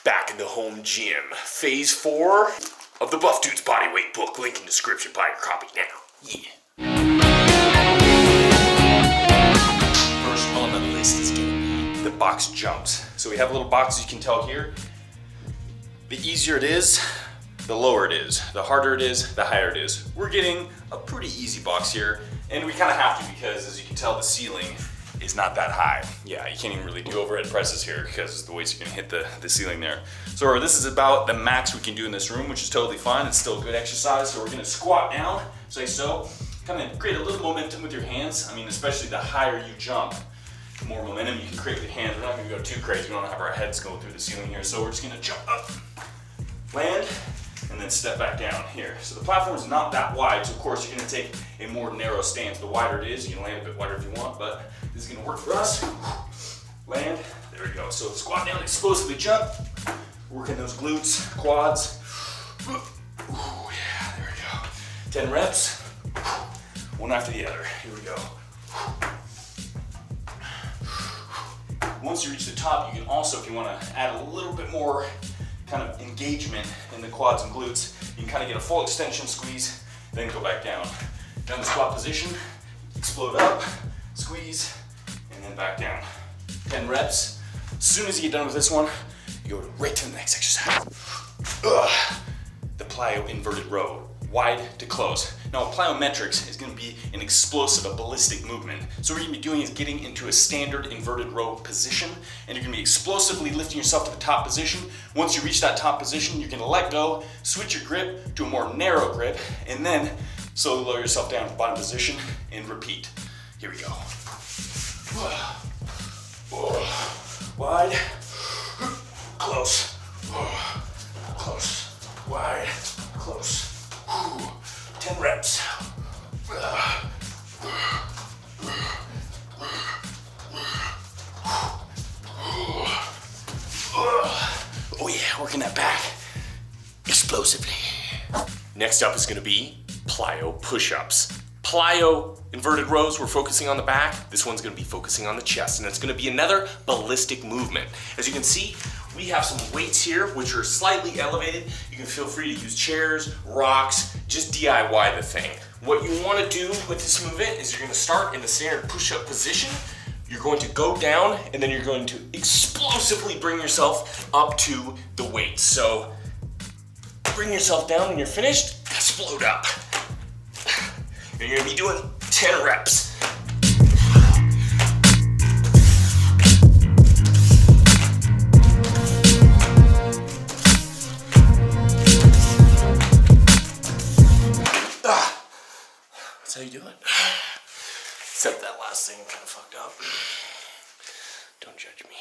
Back in the home gym, phase 4 of the Buff Dudes Bodyweight book. Link in description, buy your copy now. Yeah. First on the list is gonna be the box jumps. So we have a little box, you can tell here. The easier it is, the lower it is. The harder it is, the higher it is. We're getting a pretty easy box here, and we kind of have to because, as you can tell, the ceiling is not that high. Yeah, you can't even really do overhead presses here because the weights are gonna hit the ceiling there. So this is about the max we can do in this room, which is totally fine. It's still a good exercise. So we're gonna squat down, say so. Kind of create a little momentum with your hands. I mean, especially the higher you jump, the more momentum you can create with your hands. We're not gonna go too crazy. We don't have our heads going through the ceiling here. So we're just gonna jump up, land, and then step back down here. So the platform is not that wide, so of course you're gonna take a more narrow stance. The wider it is, you can land a bit wider if you want, but this is gonna work for us. Land, there we go. So squat down, explosively jump, working those glutes, quads. Ooh, yeah, there we go. 10 reps, one after the other. Here we go. Once you reach the top, you can also, if you wanna add a little bit more kind of engagement in the quads and glutes, you can kind of get a full extension squeeze, then go back down. Down the squat position, explode up, squeeze, and then back down. 10 reps. As soon as you get done with this one, you go right to the next exercise. The PLYO inverted row, wide to close. Now, plyometrics is gonna be an explosive, a ballistic movement. So what you're gonna be doing is getting into a standard inverted row position, and you're gonna be explosively lifting yourself to the top position. Once you reach that top position, you're gonna let go, switch your grip to a more narrow grip, and then slowly lower yourself down to the bottom position and repeat. Here we go. Wide, close, close, wide, close. 10 reps. Oh yeah, working that back explosively. Next up is gonna be PLYO push-ups. PLYO inverted rows, we're focusing on the back. This one's gonna be focusing on the chest, and it's gonna be another ballistic movement. As you can see, we have some weights here which are slightly elevated. You can feel free to use chairs, rocks, just DIY the thing. What you wanna do with this movement is you're gonna start in the standard push-up position. You're going to go down, and then you're going to explosively bring yourself up to the weight. So bring yourself down when you're finished, explode up. And you're gonna be doing 10 reps. That's how you do it. Except that last thing kind of fucked up. Don't judge me.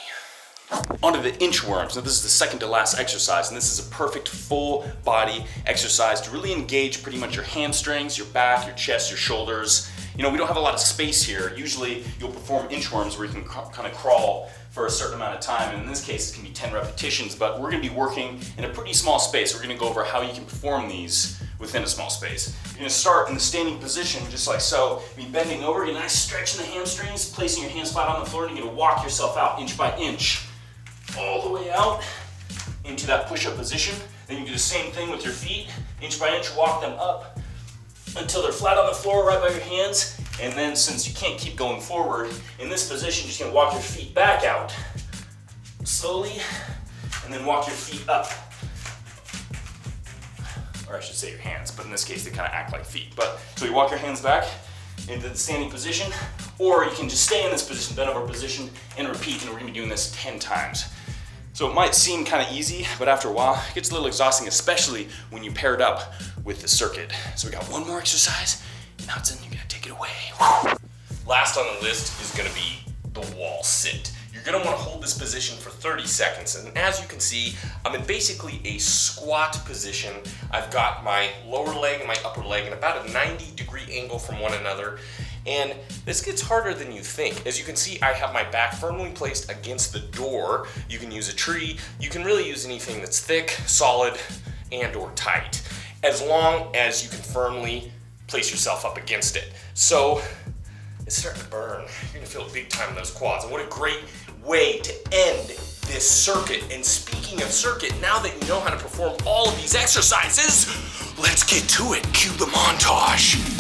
Onto the inchworms. Now this is the second to last exercise, and this is a perfect full body exercise to really engage pretty much your hamstrings, your back, your chest, your shoulders. You know, we don't have a lot of space here. Usually you'll perform inchworms where you can kind of crawl for a certain amount of time, and in this case it can be 10 repetitions, but we're gonna be working in a pretty small space. We're gonna go over how you can perform these within a small space. You're gonna start in the standing position, just like so. You're bending over, you're nice stretching the hamstrings, placing your hands flat on the floor, and you're gonna walk yourself out inch by inch, all the way out into that push-up position. Then you do the same thing with your feet, inch by inch, walk them up until they're flat on the floor right by your hands. And then since you can't keep going forward, in this position, you're just gonna walk your feet back out slowly, and then walk your feet up. Or I should say your hands, but in this case, they kind of act like feet. But so you walk your hands back into the standing position, or you can just stay in this position, bent over position, and repeat, and we're gonna be doing this 10 times. So it might seem kind of easy, but after a while, it gets a little exhausting, especially when you pair it up with the circuit. So we got one more exercise, and Hudson, you're gonna take it away. Last on the list is gonna be the wall sit. You're gonna wanna hold this position for 30 seconds. And as you can see, I'm in basically a squat position. I've got my lower leg and my upper leg in about a 90-degree angle from one another. And this gets harder than you think. As you can see, I have my back firmly placed against the door. You can use a tree. You can really use anything that's thick, solid, and or tight, as long as you can firmly place yourself up against it. So it's starting to burn. You're gonna feel it big time in those quads. And what a great way to end this circuit. And speaking of circuit, now that you know how to perform all of these exercises, let's get to it. Cue the montage.